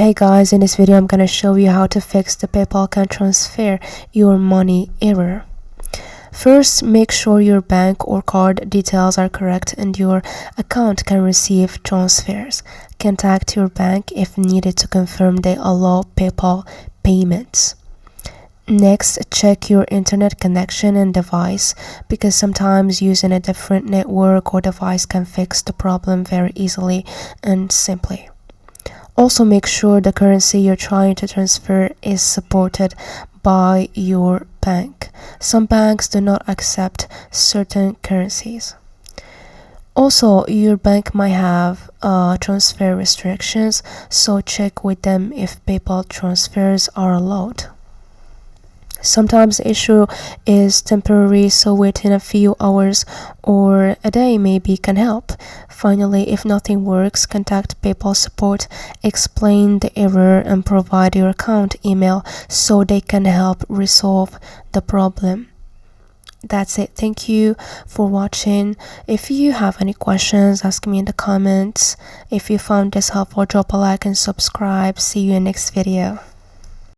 Hey guys, in this video I'm gonna show you how to fix the PayPal can transfer your money error. First, make sure your bank or card details are correct and your account can receive transfers. Contact your bank if needed to confirm they allow PayPal payments. Next, check your internet connection and device, because sometimes using a different network or device can fix the problem very easily and simply. Also, make sure the currency you're trying to transfer is supported by your bank. Some banks do not accept certain currencies. Also, your bank might have transfer restrictions, so check with them if PayPal transfers are allowed. Sometimes the issue is temporary, so waiting a few hours or a day maybe can help. Finally, if nothing works, contact PayPal support, explain the error, and provide your account email so they can help resolve the problem. That's it. Thank you for watching. If you have any questions, ask me in the comments. If you found this helpful, drop a like and subscribe. See you in next video.